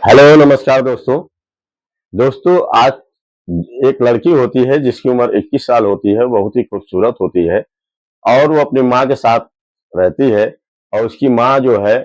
Hello नमस्कार दोस्तों। दोस्तों आज एक लड़की होती है जिसकी उम्र 21 साल होती है, बहुत ही खूबसूरत होती है और वो अपनी माँ के साथ रहती है और उसकी माँ जो है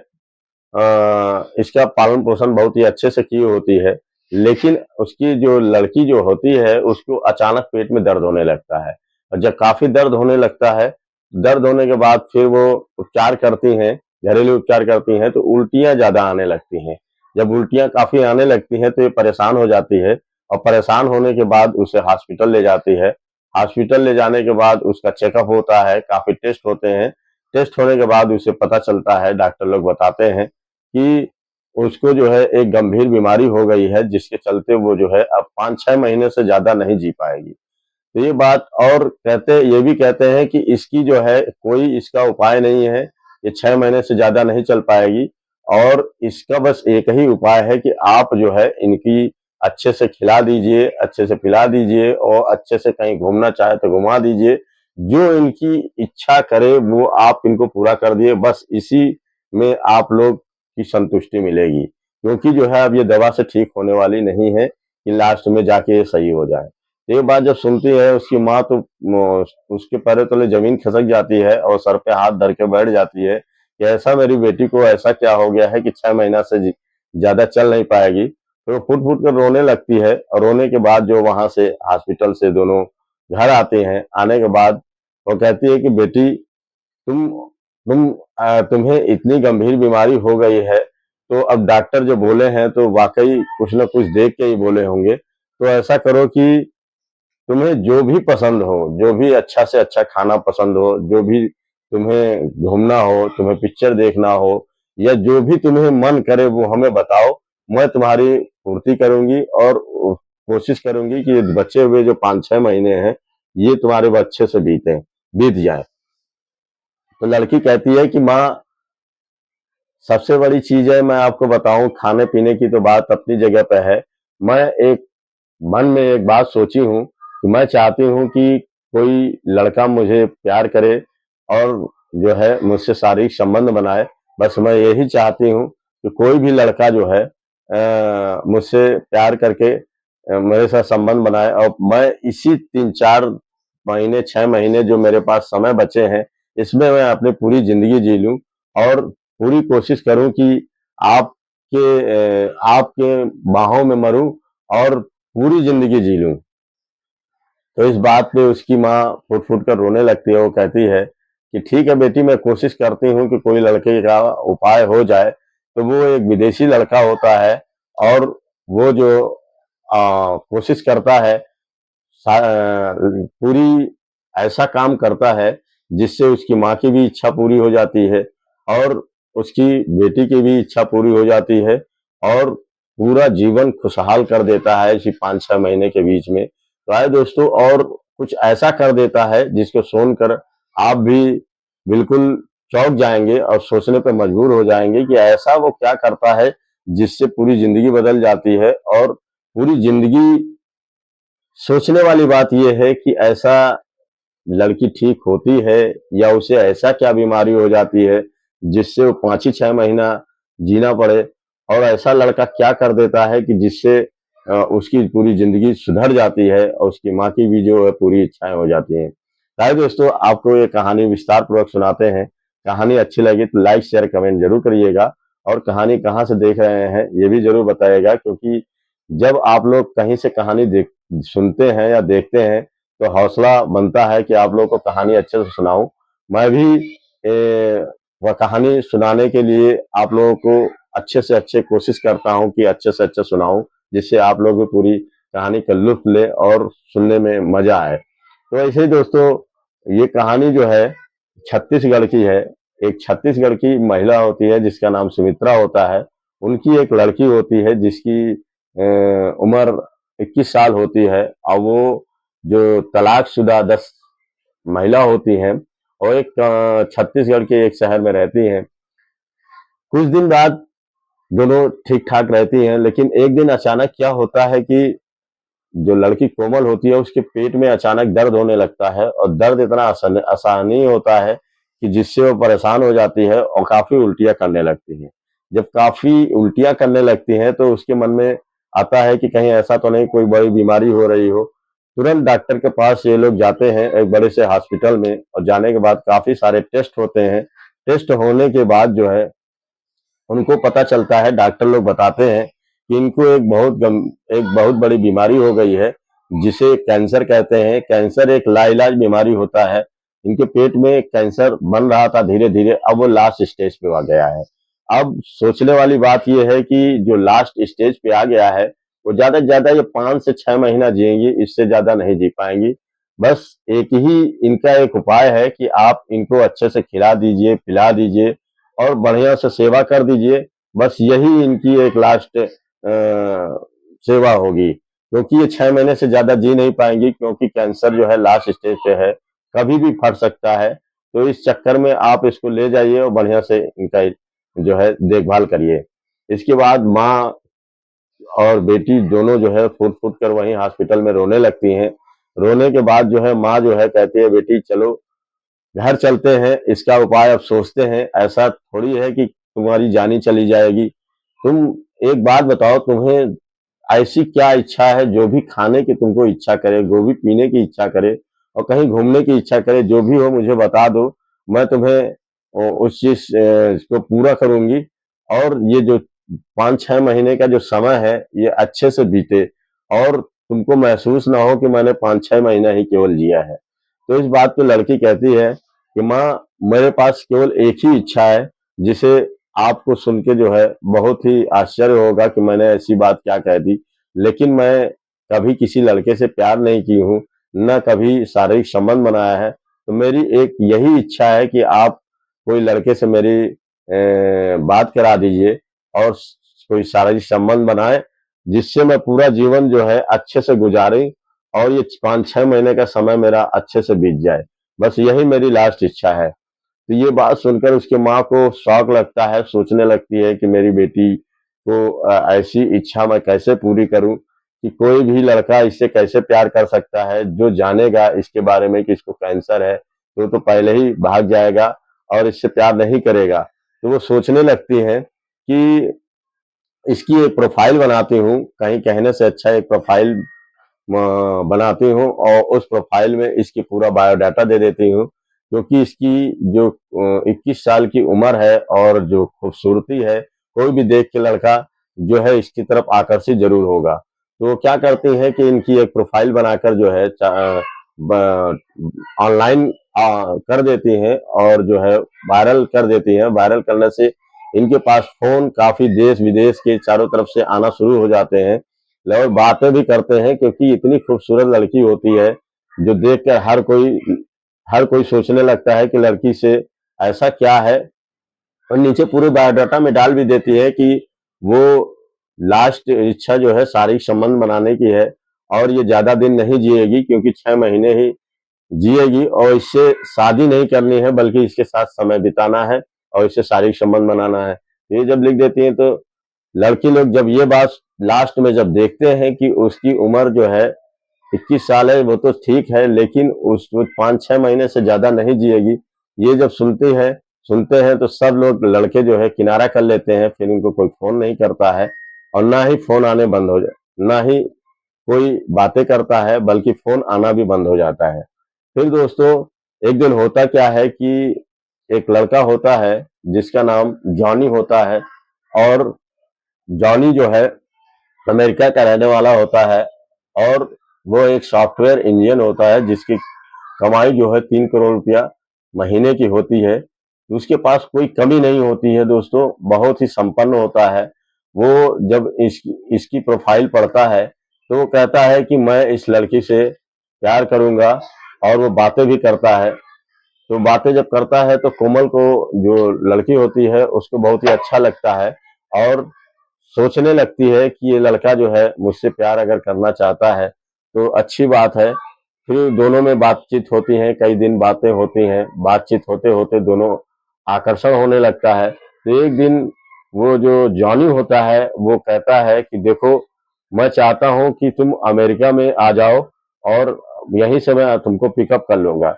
इसका पालन पोषण बहुत ही अच्छे से की होती है। लेकिन उसकी जो लड़की जो होती है उसको अचानक पेट में दर्द होने लगता है और जब काफी दर्द होने लगता है, दर्द होने के बाद फिर वो उपचार करती हैं, घरेलू उपचार करती हैं तो उल्टियां ज्यादा आने लगती हैं। जब उल्टियां काफी आने लगती हैं तो ये परेशान हो जाती है और परेशान होने के बाद उसे हॉस्पिटल ले जाती है। हॉस्पिटल ले जाने के बाद उसका चेकअप होता है, काफी टेस्ट होते हैं। टेस्ट होने के बाद उसे पता चलता है, डॉक्टर लोग बताते हैं कि उसको जो है एक गंभीर बीमारी हो गई है जिसके चलते वो जो है अब 5-6 महीने से ज्यादा नहीं जी पाएगी। तो ये बात और ये भी कहते हैं कि इसकी जो है कोई इसका उपाय नहीं है, ये 6 महीने से ज्यादा नहीं चल पाएगी और इसका बस एक ही उपाय है कि आप जो है इनकी अच्छे से खिला दीजिए, अच्छे से पिला दीजिए और अच्छे से कहीं घूमना चाहे तो घुमा दीजिए। जो इनकी इच्छा करे वो आप इनको पूरा कर दिए, बस इसी में आप लोग की संतुष्टि मिलेगी। क्योंकि जो है अब ये दवा से ठीक होने वाली नहीं है कि लास्ट में जाके ये सही हो जाए। ये बात जब सुनती है उसकी माँ तो उसके पैरों तले जमीन खिसक जाती है और सर पे हाथ धर के बैठ जाती है कि ऐसा मेरी बेटी को ऐसा क्या हो गया है कि 6 महीना से ज्यादा चल नहीं पाएगी। तो वो फुट फुट कर रोने लगती है और रोने के बाद जो वहां से हॉस्पिटल से दोनों घर आते हैं, आने के बाद वो कहती है कि बेटी तुम तुम्हें इतनी गंभीर बीमारी हो गई है तो अब डॉक्टर जो बोले हैं तो वाकई कुछ ना कुछ देख के ही बोले होंगे। तो ऐसा करो कि तुम्हें जो भी पसंद हो, जो भी अच्छा से अच्छा खाना पसंद हो, जो भी तुम्हें घूमना हो, तुम्हें पिक्चर देखना हो या जो भी तुम्हें मन करे वो हमें बताओ। मैं तुम्हारी पूर्ति करूंगी और कोशिश करूंगी कि ये बचे हुए जो 5-6 महीने हैं ये तुम्हारे अच्छे से बीत जाए। तो लड़की कहती है कि माँ, सबसे बड़ी चीज है मैं आपको बताऊं, खाने पीने की तो बात अपनी जगह पे है। मैं एक मन में एक बात सोची हूँ कि मैं चाहती हूँ कि कोई लड़का मुझे प्यार करे और जो है मुझसे शारीरिक संबंध बनाए। बस मैं यही चाहती हूँ कि कोई भी लड़का जो है मुझसे प्यार करके मेरे साथ संबंध बनाए और मैं इसी 3-4 महीने 6 महीने जो मेरे पास समय बचे हैं इसमें मैं अपनी पूरी जिंदगी जी लूं और पूरी कोशिश करूं कि आपके बाहों में मरूं और पूरी जिंदगी जी लूं। तो इस बात पे उसकी माँ फुट फुट कर रोने लगती है। वो कहती है कि ठीक है बेटी, मैं कोशिश करती हूँ कि कोई लड़के का उपाय हो जाए। तो वो एक विदेशी लड़का होता है और वो जो कोशिश करता है, पूरी ऐसा काम करता है जिससे उसकी माँ की भी इच्छा पूरी हो जाती है और उसकी बेटी की भी इच्छा पूरी हो जाती है और पूरा जीवन खुशहाल कर देता है इसी 5-6 महीने के बीच में। तो आए दोस्तों, और कुछ ऐसा कर देता है जिसको सुनकर आप भी बिल्कुल चौंक जाएंगे और सोचने पर मजबूर हो जाएंगे कि ऐसा वो क्या करता है जिससे पूरी जिंदगी बदल जाती है। और पूरी जिंदगी सोचने वाली बात यह है कि ऐसा लड़की ठीक होती है या उसे ऐसा क्या बीमारी हो जाती है जिससे वो 5 ही 6 महीना जीना पड़े और ऐसा लड़का क्या कर देता है कि जिससे उसकी पूरी जिंदगी सुधर जाती है और उसकी माँ की भी जो है पूरी इच्छाएं हो जाती हैं। ताकि दोस्तों आपको ये कहानी विस्तार पूर्वक सुनाते हैं। कहानी अच्छी लगी तो लाइक शेयर कमेंट जरूर करिएगा और कहानी कहाँ से देख रहे हैं ये भी जरूर बताइएगा, क्योंकि जब आप लोग कहीं से कहानी देख सुनते हैं या देखते हैं तो हौसला बनता है कि आप लोगों को कहानी अच्छे से सुनाऊं। मैं भी वह कहानी सुनाने के लिए आप लोगों को अच्छे से अच्छे कोशिश करता हूं कि अच्छे से अच्छे सुनाऊं, जिससे आप लोग भी पूरी कहानी का लुत्फ ले और सुनने में मजा आए। तो ऐसे ही दोस्तों, ये कहानी जो है छत्तीसगढ़ की है। एक छत्तीसगढ़ की महिला होती है जिसका नाम सुमित्रा होता है। उनकी एक लड़की होती है जिसकी उम्र 21 साल होती है और वो जो तलाकशुदा 10 महिला होती हैं और एक छत्तीसगढ़ के एक शहर में रहती हैं। कुछ दिन बाद दोनों ठीक ठाक रहती हैं, लेकिन एक दिन अचानक क्या होता है कि जो लड़की कोमल होती है उसके पेट में अचानक दर्द होने लगता है और दर्द इतना असहनीय होता है कि जिससे वो परेशान हो जाती है और काफी उल्टियां करने लगती है। जब काफी उल्टियां करने लगती हैं तो उसके मन में आता है कि कहीं ऐसा तो नहीं कोई बड़ी बीमारी हो रही हो। तुरंत डॉक्टर के पास ये लोग जाते हैं एक बड़े से हॉस्पिटल में, और जाने के बाद काफी सारे टेस्ट होते हैं। टेस्ट होने के बाद जो है उनको पता चलता है, डॉक्टर लोग बताते हैं कि इनको एक बहुत बड़ी बीमारी हो गई है, जिसे कैंसर कहते हैं। कैंसर एक लाइलाज बीमारी होता है। इनके पेट में कैंसर बन रहा था धीरे धीरे, अब वो लास्ट स्टेज पे आ गया है। अब सोचने वाली बात यह है कि जो लास्ट स्टेज पे आ गया है, वो ज्यादा से ज्यादा ये 5 से 6 महीना जिएंगी, इससे ज्यादा नहीं जी पाएंगी। बस एक ही इनका एक उपाय है कि आप इनको अच्छे से खिला दीजिए, पिला दीजिए और बढ़िया से सेवा कर दीजिए। बस यही इनकी एक लास्ट सेवा होगी, क्योंकि ये 6 महीने से ज्यादा जी नहीं पाएंगी, क्योंकि कैंसर जो है लास्ट स्टेज पे है, कभी भी फट सकता है। तो इस चक्कर में आप इसको ले जाइए और बढ़िया से इनका जो है देखभाल करिए। इसके बाद माँ और बेटी दोनों जो है फूट फूट कर वहीं हॉस्पिटल में रोने लगती हैं। रोने के बाद जो है माँ जो है कहती है, बेटी चलो घर चलते हैं, इसका उपाय अब सोचते हैं। ऐसा थोड़ी है कि तुम्हारी जान ही चली जाएगी। तुम एक बात बताओ, तुम्हें ऐसी क्या इच्छा है, जो भी खाने की तुमको इच्छा करे, जो भी पीने की इच्छा करे और कहीं घूमने की इच्छा करे, जो भी हो मुझे बता दो। मैं तुम्हें उस चीज को पूरा करूंगी, और ये जो 5-6 महीने का जो समय है ये अच्छे से बीते, और तुमको महसूस ना हो कि मैंने 5-6 महीना ही केवल जिया है। तो इस बात पे लड़की कहती है कि माँ, मेरे पास केवल एक ही इच्छा है, जिसे आपको सुन के जो है बहुत ही आश्चर्य होगा कि मैंने ऐसी बात क्या कह दी। लेकिन मैं कभी किसी लड़के से प्यार नहीं की हूँ, न कभी शारीरिक संबंध बनाया है। तो मेरी एक यही इच्छा है कि आप कोई लड़के से मेरी बात करा दीजिए और कोई शारीरिक संबंध बनाए, जिससे मैं पूरा जीवन जो है अच्छे से गुजारे और ये 5-6 महीने का समय मेरा अच्छे से बीत जाए। बस यही मेरी लास्ट इच्छा है। तो ये बात सुनकर उसके माँ को शौक लगता है, सोचने लगती है कि मेरी बेटी को ऐसी इच्छा मैं कैसे पूरी करूं, कि कोई भी लड़का इससे कैसे प्यार कर सकता है। जो जानेगा इसके बारे में कि इसको कैंसर है, तो पहले ही भाग जाएगा और इससे प्यार नहीं करेगा। तो वो सोचने लगती है कि इसकी एक प्रोफाइल बनाती हूँ, कहीं कहने से अच्छा एक प्रोफाइल बनाती हूँ और उस प्रोफाइल में इसकी पूरा बायोडाटा दे देती हूँ, क्योंकि इसकी जो 21 साल की उम्र है और जो खूबसूरती है, कोई भी देख के लड़का जो है इसकी तरफ आकर्षित जरूर होगा। तो वो क्या करती है कि इनकी एक प्रोफाइल बनाकर जो है ऑनलाइन कर देती हैं, और जो है वायरल कर देती हैं। वायरल करने से इनके पास फोन काफी देश विदेश के चारों तरफ से आना शुरू हो जाते हैं, और बातें भी करते हैं, क्योंकि इतनी खूबसूरत लड़की होती है जो देखकर हर कोई सोचने लगता है कि लड़की से ऐसा क्या है। और नीचे पूरे बायोडाटा में डाल भी देती है कि वो लास्ट इच्छा जो है शारीरिक संबंध बनाने की है, और ये ज्यादा दिन नहीं जिएगी, क्योंकि 6 महीने ही जिएगी, और इससे शादी नहीं करनी है बल्कि इसके साथ समय बिताना है और इससे शारीरिक संबंध बनाना है। ये जब लिख देती है तो लड़की लोग जब ये बात लास्ट में जब देखते हैं कि उसकी उम्र जो है 21 साल है, वो तो ठीक है, लेकिन उस 5-6 महीने से ज्यादा नहीं जिएगी। ये जब सुनते हैं तो सब लोग लड़के जो है किनारा कर लेते हैं, फिर उनको कोई फोन नहीं करता है, और ना ही फोन आने बंद हो जाए, ना ही कोई बातें करता है, बल्कि फोन आना भी बंद हो जाता है। फिर दोस्तों, एक दिन होता क्या है कि एक लड़का होता है जिसका नाम जॉनी होता है, और जॉनी जो है अमेरिका का रहने वाला होता है, और वो एक सॉफ्टवेयर इंजीनियर होता है, जिसकी कमाई जो है 3 करोड़ रुपया महीने की होती है। उसके पास कोई कमी नहीं होती है दोस्तों, बहुत ही संपन्न होता है। वो जब इसकी प्रोफाइल पढ़ता है तो वो कहता है कि मैं इस लड़की से प्यार करूंगा, और वो बातें भी करता है। तो बातें जब करता है तो कोमल को, जो लड़की होती है, उसको बहुत ही अच्छा लगता है, और सोचने लगती है कि ये लड़का जो है मुझसे प्यार अगर करना चाहता है तो अच्छी बात है। फिर दोनों में बातचीत होती है, कई दिन बातें होती हैं, बातचीत होते होते दोनों आकर्षण होने लगता है। तो एक दिन वो जो जॉनी होता है वो कहता है कि देखो, मैं चाहता हूं कि तुम अमेरिका में आ जाओ, और यहीं से मैं तुमको पिकअप कर लूंगा।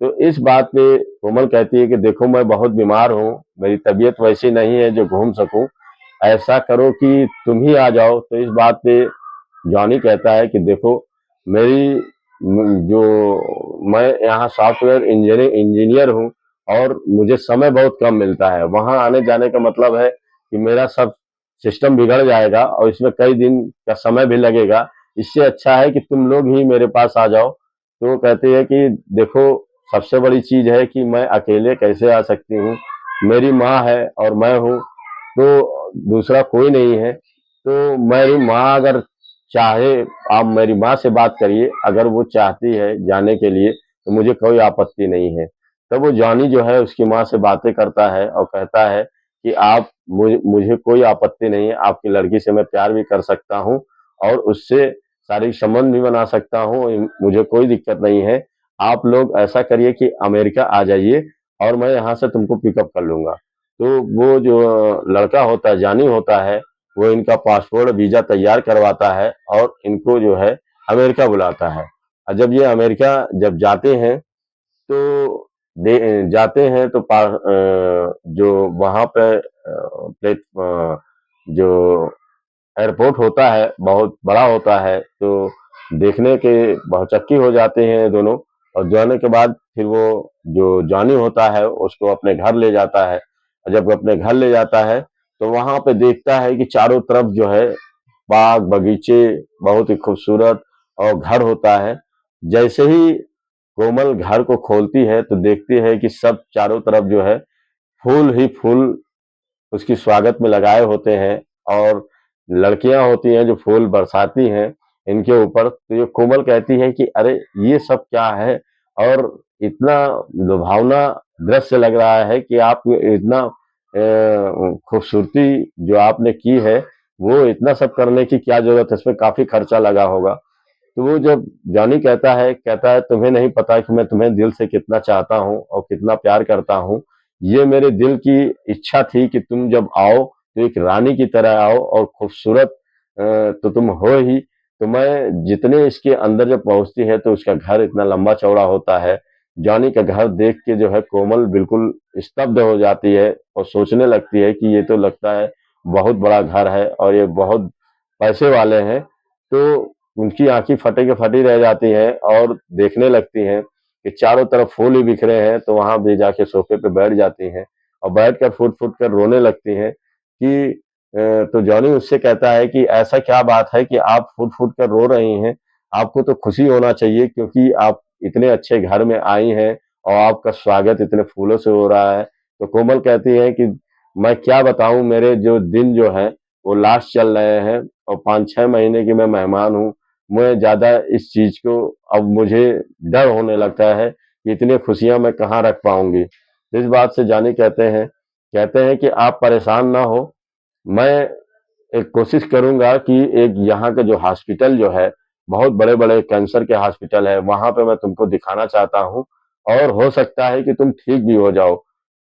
तो इस बात पे कोमल कहती है कि देखो मैं बहुत बीमार हूँ, मेरी तबीयत वैसी नहीं है जो घूम सकूं, ऐसा करो कि तुम ही आ जाओ। तो इस बात पे जॉनी कहता है कि देखो मेरी जो मैं यहाँ सॉफ्टवेयर इंजीनियर इंजीनियर हूँ और मुझे समय बहुत कम मिलता है, वहां आने जाने का मतलब है कि मेरा सब सिस्टम बिगड़ जाएगा और इसमें कई दिन का समय भी लगेगा। इससे अच्छा है कि तुम लोग ही मेरे पास आ जाओ। तो वो कहती है कि देखो सबसे बड़ी चीज है कि मैं अकेले कैसे आ सकती हूँ, मेरी माँ है और मैं हूँ, तो दूसरा कोई नहीं है। तो मेरी माँ अगर चाहे, आप मेरी माँ से बात करिए, अगर वो चाहती है जाने के लिए तो मुझे कोई आपत्ति नहीं है। तब वो जॉनी जो है उसकी माँ से बातें करता है और कहता है कि आप मुझे कोई आपत्ति नहीं है, आपकी लड़की से मैं प्यार भी कर सकता हूँ और उससे शारीरिक संबंध भी बना सकता हूँ, मुझे कोई दिक्कत नहीं है। आप लोग ऐसा करिए कि अमेरिका आ जाइए और मैं यहाँ से तुमको पिकअप कर लूंगा। तो वो जो लड़का होता है, जानी होता है, वो इनका पासपोर्ट वीजा तैयार करवाता है और इनको जो है अमेरिका बुलाता है। और जब ये अमेरिका जब जाते हैं तो जाते हैं तो जो वहां पे जो एयरपोर्ट होता है बहुत बड़ा होता है, तो देखने के बहुचक्की हो जाते हैं दोनों। और जाने के बाद फिर वो जो जॉनी होता है उसको अपने घर ले जाता है। और जब वो अपने घर ले जाता है तो वहां पे देखता है कि चारों तरफ जो है बाग बगीचे, बहुत ही खूबसूरत और घर होता है। जैसे ही कोमल घर को खोलती है तो देखती है कि सब चारों तरफ जो है फूल ही फूल उसकी स्वागत में लगाए होते हैं और लड़कियां होती हैं जो फूल बरसाती हैं इनके ऊपर। तो ये कोमल कहती है कि अरे ये सब क्या है, और इतना लुभावना दृश्य लग रहा है कि आप इतना खूबसूरती जो आपने की है, वो इतना सब करने की क्या जरूरत है, इसमें काफी खर्चा लगा होगा। तो वो जब जॉनी कहता है तुम्हें नहीं पता कि मैं तुम्हें दिल से कितना चाहता हूँ और कितना प्यार करता हूँ। ये मेरे दिल की इच्छा थी कि तुम जब आओ तो एक रानी की तरह आओ और खूबसूरत तो तुम हो ही। तो मैं जितने इसके अंदर जब पहुंचती है तो उसका घर इतना लंबा चौड़ा होता है। जॉनी का घर देख के जो है कोमल बिल्कुल स्तब्ध हो जाती है और सोचने लगती है कि ये तो लगता है बहुत बड़ा घर है और ये बहुत पैसे वाले हैं। तो उनकी आंखें फटे के फटी रह जाती हैं और देखने लगती हैं कि चारों तरफ फूल ही बिखरे हैं। तो वहां भी जाके सोफे पे बैठ जाती हैं और बैठकर फूट फूट कर रोने लगती हैं कि तो जॉनी उससे कहता है कि ऐसा क्या बात है कि आप फूट फूट कर रो रही हैं, आपको तो खुशी होना चाहिए क्योंकि आप इतने अच्छे घर में आई हैं और आपका स्वागत इतने फूलों से हो रहा है। तो कोमल कहती है कि मैं क्या बताऊं, मेरे जो दिन जो है वो लास्ट चल रहे हैं और 5-6 महीने की मैं मेहमान हूँ। मैं ज्यादा इस चीज को अब मुझे डर होने लगता है कि इतनी खुशियां मैं कहाँ रख पाऊंगी। इस बात से जानी कहते हैं कि आप परेशान ना हो, मैं एक कोशिश करूंगा कि एक यहाँ का जो हॉस्पिटल जो है, बहुत बड़े बड़े कैंसर के हॉस्पिटल है, वहां पे मैं तुमको दिखाना चाहता हूँ और हो सकता है कि तुम ठीक भी हो जाओ।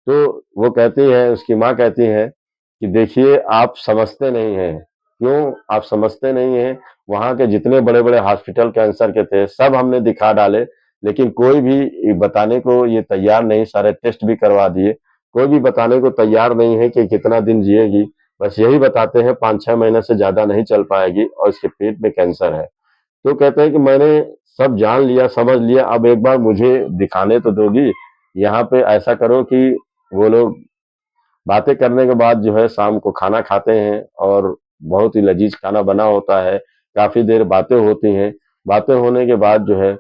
तो वो कहती है, उसकी माँ कहती है कि देखिए आप समझते नहीं हैं। क्यों आप समझते नहीं हैं? वहां के जितने बड़े बड़े हॉस्पिटल कैंसर के थे सब हमने दिखा डाले, लेकिन कोई भी बताने को ये तैयार नहीं, सारे टेस्ट भी करवा दिए, कोई भी बताने को तैयार नहीं है कि कितना दिन जिएगी। बस यही बताते हैं 5-6 महीने से ज्यादा नहीं चल पाएगी और इसके पेट में कैंसर है। तो कहते हैं कि मैंने सब जान लिया समझ लिया, अब एक बार मुझे दिखाने तो दोगी। यहाँ पे ऐसा करो कि वो लोग बातें करने के बाद जो है शाम को खाना खाते हैं और बहुत ही लजीज खाना बना होता है। काफी देर बातें होती हैं, बातें होने के बाद जो है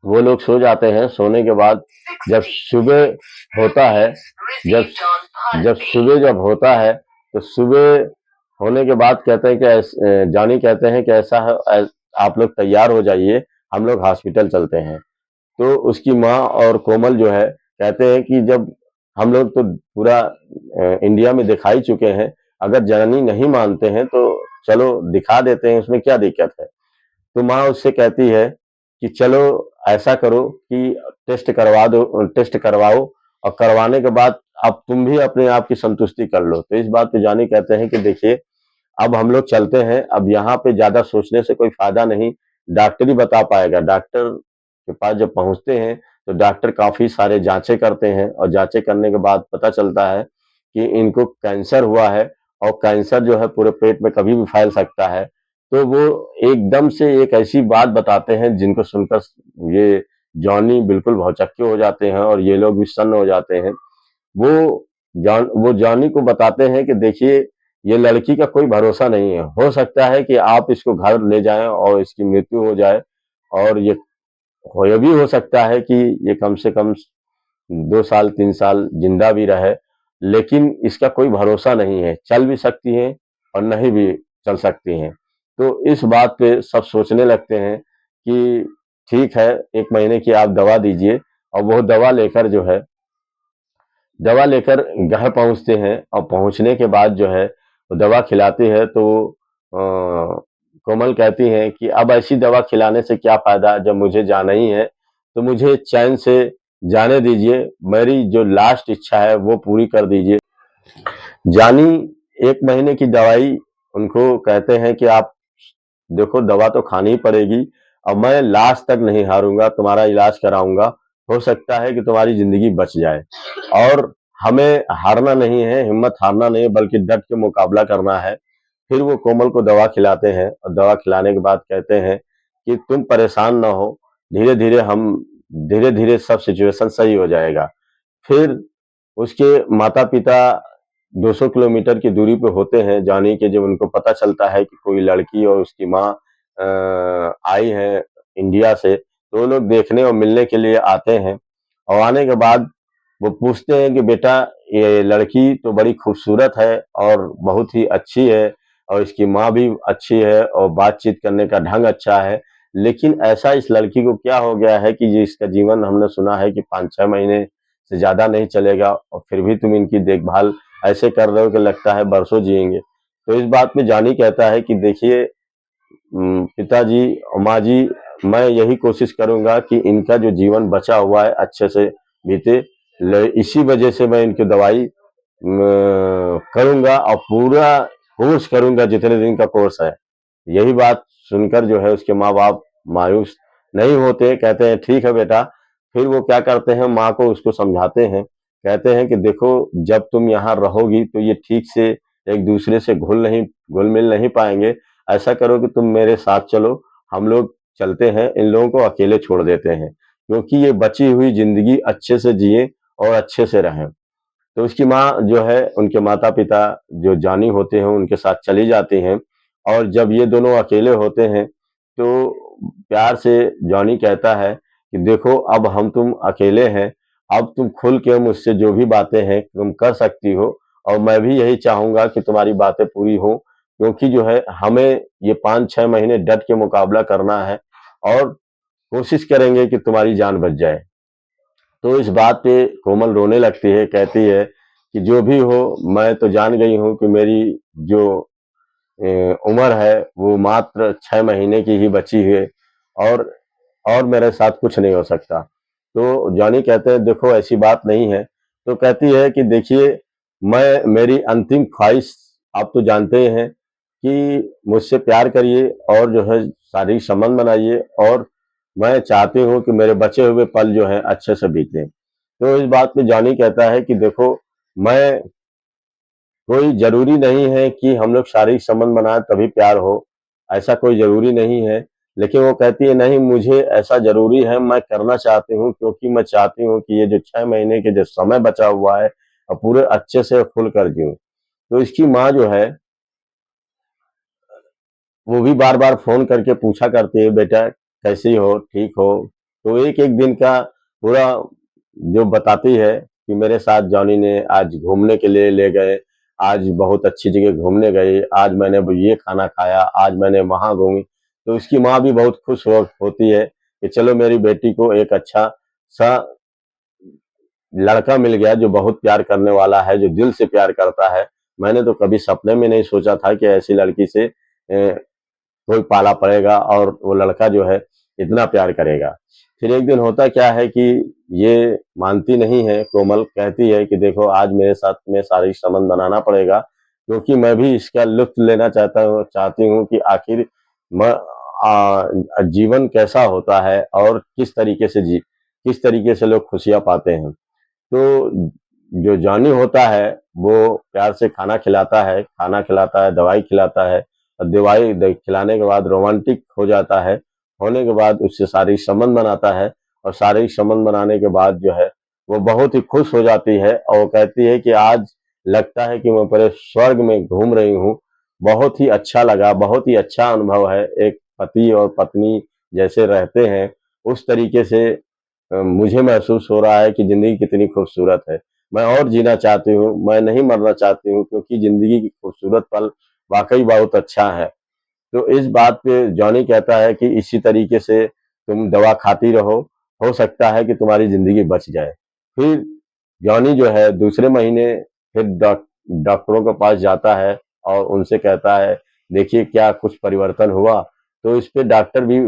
वो लोग सो जाते हैं। सोने के बाद जब सुबह होता है, जब जब सुबह जब होता है तो सुबह होने के बाद कहते हैं कि जानी कहते हैं कि ऐसा है, आप लोग तैयार हो जाइए, हम लोग हॉस्पिटल चलते हैं। तो उसकी माँ और कोमल जो है कहते हैं कि जब हम लोग तो पूरा इंडिया में दिखाई चुके हैं, अगर जननी नहीं मानते हैं तो चलो दिखा देते हैं, उसमें क्या दिक्कत है। तो माँ उससे कहती है कि चलो ऐसा करो कि टेस्ट करवाओ और करवाने के बाद अब तुम भी अपने आप की संतुष्टि कर लो। तो इस बात पे जानी कहते हैं कि देखिए अब हम लोग चलते हैं, अब यहाँ पे ज्यादा सोचने से कोई फायदा नहीं, डॉक्टर ही बता पाएगा। डॉक्टर के पास जब पहुंचते हैं तो डॉक्टर काफ़ी सारे जाँचें करते हैं और जाँचें करने के बाद पता चलता है कि इनको कैंसर हुआ है और कैंसर जो है पूरे पेट में कभी भी फैल सकता है। तो वो एकदम से एक ऐसी बात बताते हैं जिनको सुनकर ये जॉनी बिल्कुल भौचक्के हो जाते हैं और ये लोग भी सन्न हो जाते हैं। वो जॉनी को बताते हैं कि देखिए ये लड़की का कोई भरोसा नहीं है। हो सकता है कि आप इसको घर ले जाएँ और इसकी मृत्यु हो जाए और ये भी हो सकता है कि ये कम से कम 2 साल 3 साल जिंदा भी रहे, लेकिन इसका कोई भरोसा नहीं है। चल भी सकती हैं और नहीं भी चल सकती हैं। तो इस बात पे सब सोचने लगते हैं कि ठीक है, 1 महीने की आप दवा दीजिए और वो दवा लेकर घर पहुँचते हैं और पहुँचने के बाद जो है, वो दवा खिलाती है तो कोमल कहती हैं कि अब ऐसी दवा खिलाने से क्या फ़ायदा जब मुझे जाना ही है, तो मुझे चैन से जाने दीजिए, मेरी जो लास्ट इच्छा है वो पूरी कर दीजिए। जानी 1 महीने की दवाई उनको कहते हैं कि आप देखो दवा तो खानी ही पड़ेगी और मैं लास्ट तक नहीं हारूँगा, तुम्हारा इलाज कराऊँगा, हो सकता है कि तुम्हारी ज़िंदगी बच जाए। और हमें हारना नहीं है, हिम्मत हारना नहीं है बल्कि डट के मुकाबला करना है। फिर वो कोमल को दवा खिलाते हैं और दवा खिलाने के बाद कहते हैं कि तुम परेशान ना हो, धीरे-धीरे सब सिचुएशन सही हो जाएगा। फिर उसके माता-पिता 200 किलोमीटर की दूरी पे होते हैं जानी के, जब उनको पता चलता है कि कोई लड़की और उसकी माँ आई है इंडिया से, तो वो लोग देखने और मिलने के लिए आते हैं और आने के बाद वो पूछते हैं कि बेटा ये लड़की तो बड़ी खूबसूरत है और बहुत ही अच्छी है और इसकी माँ भी अच्छी है और बातचीत करने का ढंग अच्छा है, लेकिन ऐसा इस लड़की को क्या हो गया है कि ये इसका जीवन हमने सुना है कि 5-6 महीने से ज़्यादा नहीं चलेगा और फिर भी तुम इनकी देखभाल ऐसे कर रहे हो कि लगता है बरसों जिएंगे। तो इस बात पे जानी कहता है कि देखिए पिताजी और माँ जी, मैं यही कोशिश करूंगा कि इनका जो जीवन बचा हुआ है अच्छे से बीते। इसी वजह से मैं इनकी दवाई करूंगा और पूरा कोर्स करूंगा जितने दिन का कोर्स है। यही बात सुनकर जो है उसके माँ बाप मायूस नहीं होते, कहते हैं ठीक है बेटा। फिर वो क्या करते हैं, माँ को उसको समझाते हैं, कहते हैं कि देखो जब तुम यहाँ रहोगी तो ये ठीक से एक दूसरे से घुल मिल नहीं पाएंगे। ऐसा करो कि तुम मेरे साथ चलो, हम लोग चलते हैं, इन लोगों को अकेले छोड़ देते हैं क्योंकि ये बची हुई जिंदगी अच्छे से जिए और अच्छे से रहें। तो उसकी माँ जो है उनके माता पिता जो जानी होते हैं उनके साथ चली जाती हैं और जब ये दोनों अकेले होते हैं तो प्यार से जॉनी कहता है कि देखो अब हम तुम अकेले हैं, अब तुम खुल के मुझसे जो भी बातें हैं तुम कर सकती हो और मैं भी यही चाहूंगा कि तुम्हारी बातें पूरी हो, क्योंकि जो है हमें ये 5-6 महीने डट के मुकाबला करना है और कोशिश करेंगे कि तुम्हारी जान बच जाए। तो इस बात पे कोमल रोने लगती है, कहती है कि जो भी हो मैं तो जान गई हूँ कि मेरी जो उम्र है वो मात्र 6 महीने की ही बची है और और मेरे साथ कुछ नहीं हो सकता। तो जॉनी कहते हैं देखो ऐसी बात नहीं है। तो कहती है कि देखिए मैं मेरी अंतिम ख्वाहिश आप तो जानते ही हैं कि मुझसे प्यार करिए और जो है शारीरिक संबंध बनाइए और मैं चाहती हूँ कि मेरे बचे हुए पल जो हैं अच्छे से बीतें। तो इस बात पे जॉनी कहता है कि देखो मैं कोई ज़रूरी नहीं है कि हम लोग शारीरिक संबंध बनाएँ तभी प्यार हो, ऐसा कोई ज़रूरी नहीं है। लेकिन वो कहती है नहीं मुझे ऐसा ज़रूरी है, मैं करना चाहती हूँ क्योंकि मैं चाहती हूँ कि ये जो 6 महीने के जो समय बचा हुआ है पूरे अच्छे से खुल कर जिऊँ। तो इसकी माँ जो है वो भी बार-बार फ़ोन करके पूछा करती है, बेटा कैसी हो? ठीक हो? तो एक-एक दिन का पूरा जो बताती है कि मेरे साथ जॉनी ने आज घूमने के लिए ले गए, आज बहुत अच्छी जगह घूमने गए, आज मैंने ये खाना खाया, आज मैंने वहाँ घूमी। तो उसकी माँ भी बहुत खुश होती है कि चलो मेरी बेटी को एक अच्छा-सा लड़का मिल गया जो बहुत प्यार करने वाला है, जो दिल से प्यार करता है। मैंने तो कभी सपने में नहीं सोचा था कि ऐसी लड़की से कोई पाला पड़ेगा और वो लड़का जो है इतना प्यार करेगा। फिर एक दिन होता क्या है कि ये मानती नहीं है, कोमल कहती है कि देखो आज मेरे साथ में शारीरिक संबंध बनाना पड़ेगा क्योंकि मैं भी इसका लुत्फ़ लेना चाहती हूँ कि आखिर जीवन कैसा होता है और किस तरीके से किस तरीके से लोग खुशियाँ पाते हैं। तो जो जॉनी होता है वो प्यार से खाना खिलाता है, दवाई खिलाता है और खिलाने के बाद रोमांटिक हो जाता है। होने के बाद उससे शारीरिक संबंध बनाता है और शारीरिक संबंध बनाने के बाद जो है वो बहुत ही खुश हो जाती है और वो कहती है कि आज लगता है कि मैं पूरे स्वर्ग में घूम रही हूँ। बहुत ही अच्छा लगा, बहुत ही अच्छा अनुभव है। एक पति और पत्नी जैसे रहते हैं उस तरीके से मुझे महसूस हो रहा है कि ज़िंदगी कितनी खूबसूरत है। मैं और जीना चाहती हूँ, मैं नहीं मरना चाहती हूँ क्योंकि ज़िंदगी की खूबसूरत पल वाक़ई बहुत अच्छा है। तो इस बात पे जॉनी कहता है कि इसी तरीके से तुम दवा खाती रहो, हो सकता है कि तुम्हारी ज़िंदगी बच जाए। फिर जॉनी जो है दूसरे महीने फिर डॉक्टरों के पास जाता है और उनसे कहता है, देखिए क्या कुछ परिवर्तन हुआ? तो इस पे डॉक्टर भी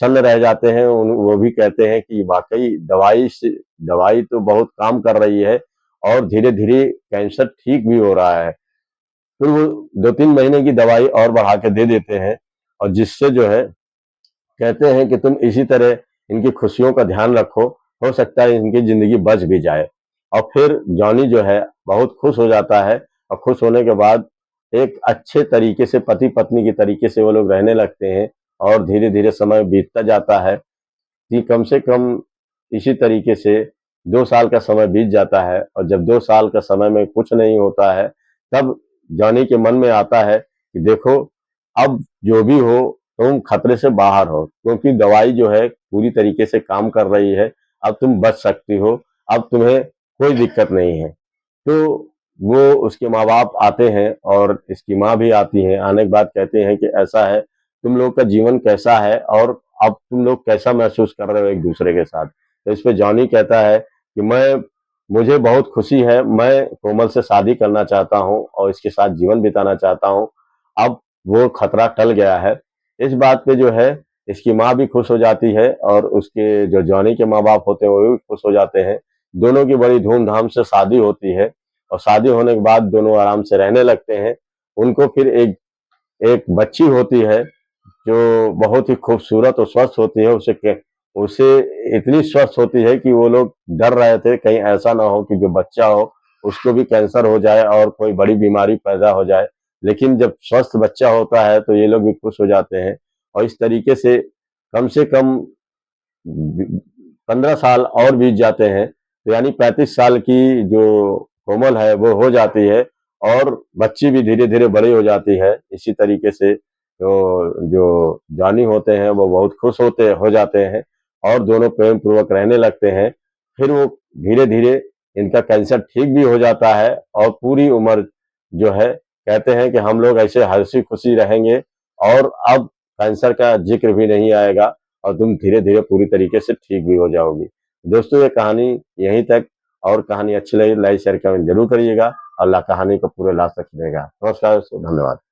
सन्न रह जाते हैं। वो भी कहते हैं कि वाक़ई दवाई तो बहुत काम कर रही है और धीरे-धीरे कैंसर ठीक भी हो रहा है। फिर वो 2-3 महीने की दवाई और बढ़ा के दे देते हैं और जिससे जो है कहते हैं कि तुम इसी तरह इनकी खुशियों का ध्यान रखो, हो सकता है इनकी ज़िंदगी बच भी जाए। और फिर जॉनी जो है बहुत खुश हो जाता है और खुश होने के बाद एक अच्छे तरीके से पति-पत्नी के तरीके से वो लोग रहने लगते हैं और धीरे-धीरे समय बीतता जाता है कि कम से कम इसी तरीके से 2 साल का समय बीत जाता है और जब 2 साल का समय में कुछ नहीं होता है, तब जॉनी के मन में आता है कि देखो अब जो भी हो तुम खतरे से बाहर हो क्योंकि दवाई जो है पूरी तरीके से काम कर रही है। अब तुम बच सकती हो, अब तुम्हें कोई दिक्कत नहीं है। तो वो उसके माँ-बाप आते हैं और इसकी माँ भी आती है। आने के बाद कहते हैं कि ऐसा है, तुम लोग का जीवन कैसा है और अब तुम लोग कैसा महसूस कर रहे हो एक-दूसरे के साथ? तो इस पे जॉनी कहता है कि मुझे बहुत खुशी है, मैं कोमल से शादी करना चाहता हूँ और इसके साथ जीवन बिताना चाहता हूँ। अब वो खतरा टल गया है। इस बात पे जो है इसकी माँ भी खुश हो जाती है और उसके जो जॉनी के माँ-बाप होते हैं वो भी खुश हो जाते हैं। दोनों की बड़ी धूम-धाम से शादी होती है और शादी होने के बाद दोनों आराम से रहने लगते हैं। उनको फिर एक एक बच्ची होती है जो बहुत ही खूबसूरत और स्वस्थ होती है। उसे इतनी स्वस्थ होती है कि वो लोग डर रहे थे कहीं ऐसा ना हो कि जो बच्चा हो उसको भी कैंसर हो जाए और कोई बड़ी बीमारी पैदा हो जाए। लेकिन जब स्वस्थ बच्चा होता है तो ये लोग भी खुश हो जाते हैं और इस तरीके से कम 15 साल और बीत जाते हैं। तो यानी 35 साल की जो कोमल है वो हो जाती है और बच्ची भी धीरे-धीरे बड़ी हो जाती है। इसी तरीके से जो जॉनी होते हैं वो बहुत खुश हो जाते हैं और दोनों प्रेम पूर्वक रहने लगते हैं। फिर वो धीरे-धीरे इनका कैंसर ठीक भी हो जाता है और पूरी उम्र जो है कहते हैं कि हम लोग ऐसे हँसी-खुशी रहेंगे और अब कैंसर का ज़िक्र भी नहीं आएगा और तुम धीरे-धीरे पूरी तरीके से ठीक भी हो जाओगी। दोस्तों ये कहानी यहीं तक और कहानी अच्छी लगी लाइक शेयर कमेंट ज़रूर करिएगा। अल्लाह कहानी को पूरे लास्ट तक सुनिएगा। नमस्कार दोस्तों, धन्यवाद।